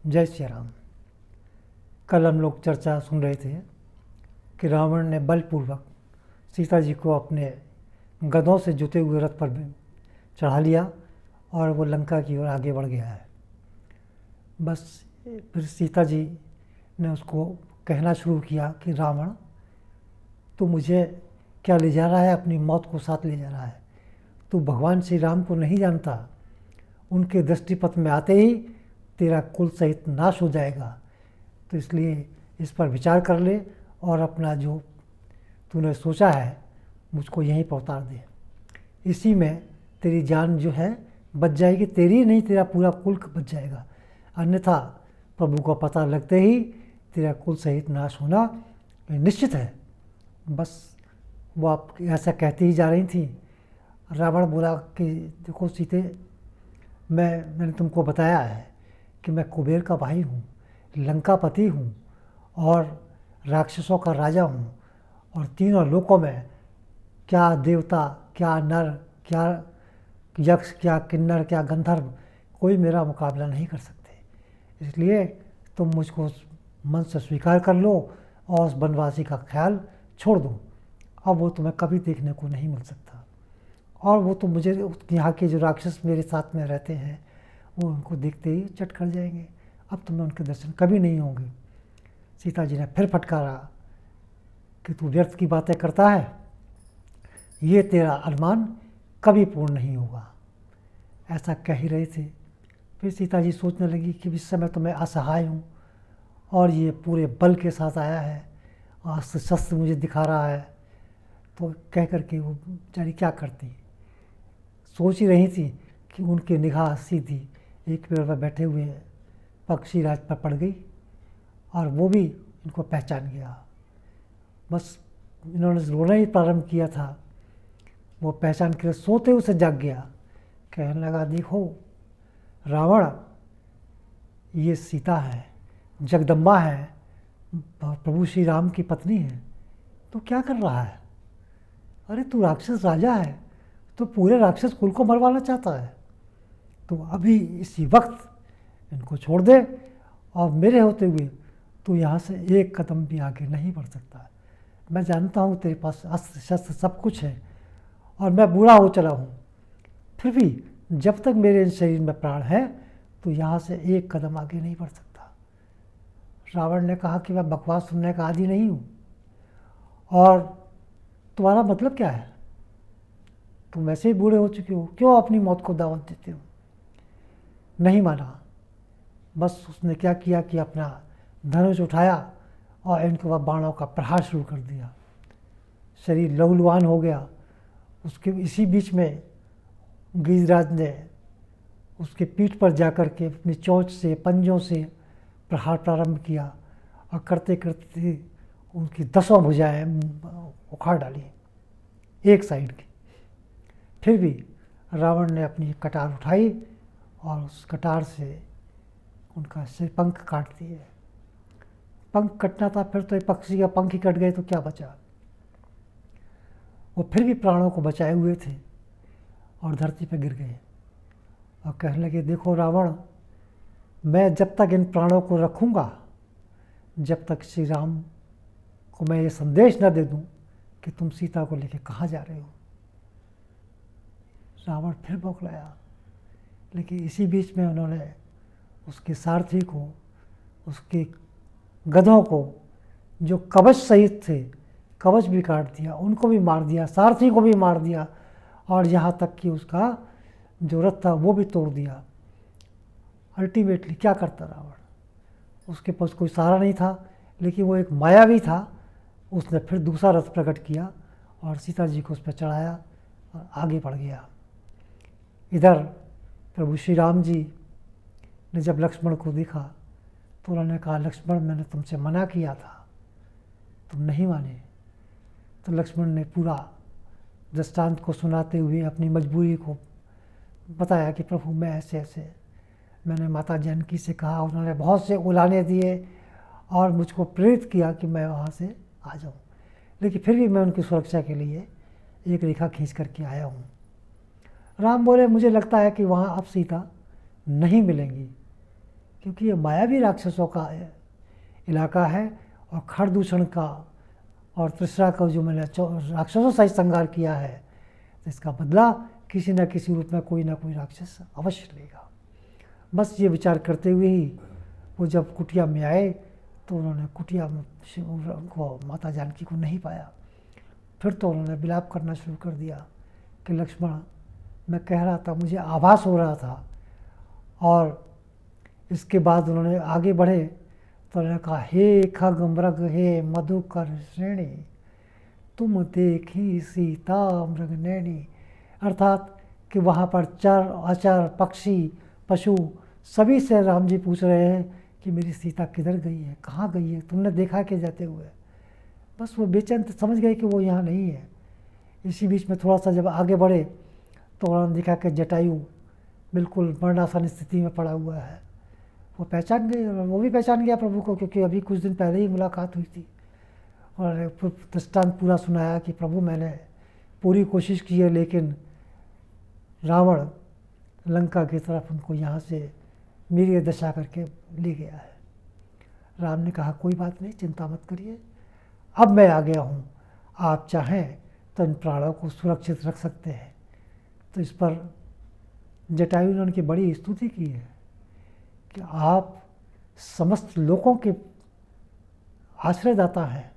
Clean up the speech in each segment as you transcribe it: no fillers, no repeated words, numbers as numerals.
जय श्री राम। कल हम लोग चर्चा सुन रहे थे कि रावण ने बलपूर्वक सीता जी को अपने गदों से जुते हुए रथ पर चढ़ा लिया और वो लंका की ओर आगे बढ़ गया है। बस फिर सीता जी ने उसको कहना शुरू किया कि रावण, तू मुझे क्या ले जा रहा है, अपनी मौत को साथ ले जा रहा है। तू भगवान श्री राम को नहीं जानता, उनके दृष्टिपथ में आते ही तेरा कुल सहित नाश हो जाएगा। तो इसलिए इस पर विचार कर ले और अपना जो तूने सोचा है मुझको यहीं पर उतार दे। इसी में तेरी जान जो है बच जाएगी, तेरी नहीं तेरा पूरा कुल बच जाएगा। अन्यथा प्रभु को पता लगते ही तेरा कुल सहित नाश होना निश्चित है। बस वो आप ऐसा कहती ही जा रही थी। रावण बोला कि देखो सीते, मैंने तुमको बताया है कि मैं कुबेर का भाई हूँ, लंकापति हूँ और राक्षसों का राजा हूँ, और तीनों लोकों में क्या देवता, क्या नर, क्या यक्ष, क्या किन्नर, क्या गंधर्व, कोई मेरा मुकाबला नहीं कर सकते। इसलिए तुम मुझको मन से स्वीकार कर लो और उस वनवासी का ख्याल छोड़ दो। अब वो तुम्हें कभी देखने को नहीं मिल सकता। और वो तो मुझे यहाँ के जो राक्षस मेरे साथ में रहते हैं वो उनको देखते ही चट कर जाएंगे। अब तुम्हें उनके दर्शन कभी नहीं होंगे। सीता जी ने फिर फटकारा कि तू व्यर्थ की बातें करता है, ये तेरा अनुमान कभी पूर्ण नहीं होगा। ऐसा कह ही रहे थे। फिर सीता जी सोचने लगी कि इस समय तो मैं असहाय हूँ और ये पूरे बल के साथ आया है, अस्त्र शस्त्र मुझे दिखा रहा है। तो कह करके वो बेचारी क्या करती, सोच ही रही थी कि उनकी निगाह सीधी एक पेड़ पर बैठे हुए पक्षी राज पर पड़ गई और वो भी इनको पहचान गया। बस इन्होंने रोना ही प्रारंभ किया था, वो पहचान के सोते उसे जाग गया। कहने लगा, देखो रावण, ये सीता है, जगदम्बा है, प्रभु श्री राम की पत्नी है। तो क्या कर रहा है? अरे तू राक्षस राजा है, तो पूरे राक्षस कुल को मरवाना चाहता है। तो अभी इसी वक्त इनको छोड़ दे और मेरे होते हुए तू यहाँ से एक कदम भी आगे नहीं बढ़ सकता। मैं जानता हूँ तेरे पास अस्त्र शस्त्र सब कुछ है और मैं बूढ़ा हो चला हूँ, फिर भी जब तक मेरे शरीर में प्राण है तो यहाँ से एक कदम आगे नहीं बढ़ सकता। रावण ने कहा कि मैं बकवास सुनने का आदी नहीं हूँ, और तुम्हारा मतलब क्या है? तुम वैसे ही बूढ़े हो चुके हो, क्यों अपनी मौत को दावत देते हो? नहीं माना। बस उसने क्या किया कि अपना धनुष उठाया और इनके बाद बाणों का प्रहार शुरू कर दिया। शरीर लहूलुहान हो गया। उसके इसी बीच में गिरिराज ने उसके पीठ पर जाकर के अपनी चोंच से, पंजों से प्रहार प्रारंभ किया और करते करते उनकी 10 भुजाएं उखाड़ डाली एक साइड की। फिर भी रावण ने अपनी कटार उठाई और उस कटार से उनका सिर पंख काट दिए। पंख कटना था, फिर तो एक पक्षी का पंख ही कट गए तो क्या बचा। वो फिर भी प्राणों को बचाए हुए थे और धरती पर गिर गए और कहने लगे, देखो रावण, मैं जब तक इन प्राणों को रखूँगा, जब तक श्री राम को मैं ये संदेश न दे दूँ कि तुम सीता को लेकर कहाँ जा रहे हो। रावण फिर बौखलाया, लेकिन इसी बीच में उन्होंने उसके सारथी को, उसके गधों को जो कवच सहित थे, कवच भी काट दिया, उनको भी मार दिया, सारथी को भी मार दिया, और यहाँ तक कि उसका जो रथ था वो भी तोड़ दिया। अल्टीमेटली क्या करता रावण? उसके पास कोई सहारा नहीं था, लेकिन वो एक मायावी था। उसने फिर दूसरा रथ प्रकट किया और सीता जी को उस पर चढ़ाया और आगे बढ़ गया। इधर प्रभु श्री राम जी ने जब लक्ष्मण को देखा तो उन्होंने कहा, लक्ष्मण, मैंने तुमसे मना किया था, तुम नहीं माने। तो लक्ष्मण ने पूरा दृष्टांत को सुनाते हुए अपनी मजबूरी को बताया कि प्रभु, मैं ऐसे ऐसे, मैंने माता जानकी से कहा, उन्होंने बहुत से उलाने दिए और मुझको प्रेरित किया कि मैं वहाँ से आ जाऊँ, लेकिन फिर भी मैं उनकी सुरक्षा के लिए एक रेखा खींच करके आया हूँ। राम बोले, मुझे लगता है कि वहाँ अब सीता नहीं मिलेंगी, क्योंकि ये मायावी राक्षसों का इलाका है और खरदूषण का और त्रिशरा का जो मैंने राक्षसों से संहार किया है, तो इसका बदला किसी न किसी रूप में कोई ना कोई राक्षस अवश्य लेगा। बस ये विचार करते हुए ही वो जब कुटिया में आए तो उन्होंने कुटिया को माता जानकी को नहीं पाया। फिर तो उन्होंने विलाप करना शुरू कर दिया कि लक्ष्मण, मैं कह रहा था, मुझे आभास हो रहा था। और इसके बाद उन्होंने आगे बढ़े तो उन्होंने कहा, हे खग मृग हे मधुकर श्रेणी, तुम देखी सीता मृग नैनी। अर्थात कि वहाँ पर चर अचर पक्षी पशु सभी से राम जी पूछ रहे हैं कि मेरी सीता किधर गई है, कहाँ गई है, तुमने देखा के जाते हुए। बस वो बेचैन समझ गए कि वो यहाँ नहीं है। इसी बीच में थोड़ा सा जब आगे बढ़े तो उन्होंने देखा कि जटायु बिल्कुल मरणासन स्थिति में पड़ा हुआ है। वो पहचान गए और वो भी पहचान गया प्रभु को, क्योंकि अभी कुछ दिन पहले ही मुलाकात हुई थी। और दृष्टांत पूरा सुनाया कि प्रभु, मैंने पूरी कोशिश की है, लेकिन रावण लंका की तरफ उनको यहाँ से मेरी दशा करके ले गया है। राम ने कहा, कोई बात नहीं, चिंता मत करिए, अब मैं आ गया हूँ, आप चाहें तो इन प्राणों को सुरक्षित रख सकते हैं। तो इस पर जटायु ने उनकी बड़ी स्तुति की है कि आप समस्त लोगों के आश्रयदाता हैं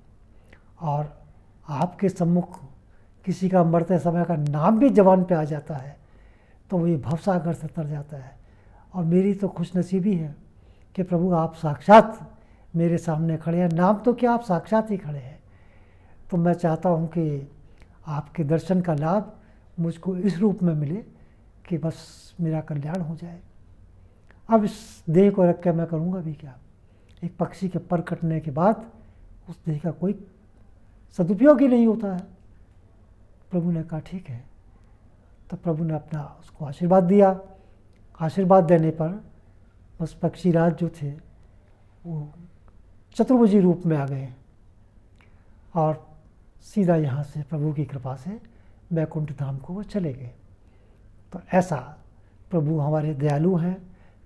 और आपके सम्मुख किसी का मरते समय का नाम भी जबान पे आ जाता है तो वो ये भवसागर से तर जाता है। और मेरी तो खुशनसीबी है कि प्रभु आप साक्षात मेरे सामने खड़े हैं, नाम तो क्या, आप साक्षात ही खड़े हैं। तो मैं चाहता हूँ कि आपके दर्शन का लाभ मुझको इस रूप में मिले कि बस मेरा कल्याण हो जाए। अब इस देह को रख के मैं करूँगा भी क्या? एक पक्षी के पर कटने के बाद उस देह का कोई सदुपयोग ही नहीं होता है। प्रभु ने कहा ठीक है। तो प्रभु ने अपना उसको आशीर्वाद दिया। आशीर्वाद देने पर बस पक्षीराज जो थे वो चतुर्भुजी रूप में आ गए और सीधा यहाँ से प्रभु की कृपा से वैकुंठ धाम को वो चले गए। तो ऐसा प्रभु हमारे दयालु हैं,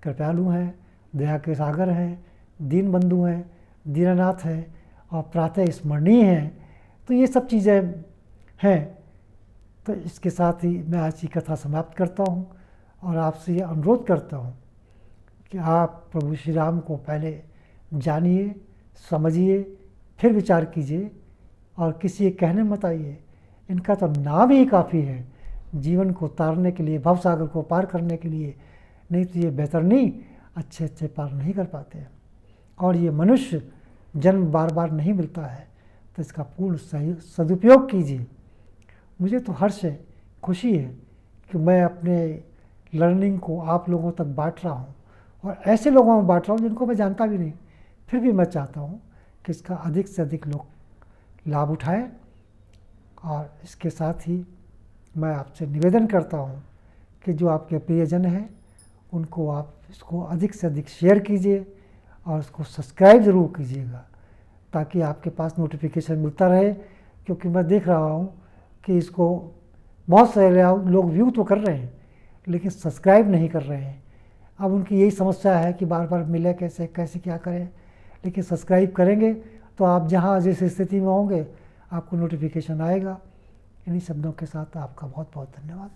कृपालु हैं, दया के सागर हैं, दीन बंधु हैं, दीनानाथ हैं और प्रातः स्मरणीय हैं। तो ये सब चीज़ें हैं। तो इसके साथ ही मैं आज की कथा समाप्त करता हूँ और आपसे ये अनुरोध करता हूँ कि आप प्रभु श्री राम को पहले जानिए, समझिए, फिर विचार कीजिए और किसी के कहने मत आइए। इनका तो नाम ही काफ़ी है जीवन को तारने के लिए, भवसागर को पार करने के लिए। नहीं तो ये बेहतरनी अच्छे अच्छे पार नहीं कर पाते हैं। और ये मनुष्य जन्म बार बार नहीं मिलता है, तो इसका पूर्ण सदुपयोग कीजिए। मुझे तो हर्ष है, खुशी है कि मैं अपने लर्निंग को आप लोगों तक बांट रहा हूँ और ऐसे लोगों में बांट रहा हूँ जिनको मैं जानता भी नहीं। फिर भी मैं चाहता हूँ कि इसका अधिक से अधिक लोग लाभ उठाएं। और इसके साथ ही मैं आपसे निवेदन करता हूँ कि जो आपके प्रियजन हैं उनको आप इसको अधिक से अधिक शेयर कीजिए और इसको सब्सक्राइब ज़रूर कीजिएगा ताकि आपके पास नोटिफिकेशन मिलता रहे। क्योंकि मैं देख रहा हूँ कि इसको बहुत सारे लोग व्यू तो कर रहे हैं लेकिन सब्सक्राइब नहीं कर रहे हैं। अब उनकी यही समस्या है कि बार बार मिले कैसे कैसे क्या करें। लेकिन सब्सक्राइब करेंगे तो आप जहाँ जिस स्थिति में होंगे आपको नोटिफिकेशन आएगा। इन्हीं शब्दों के साथ आपका बहुत बहुत धन्यवाद।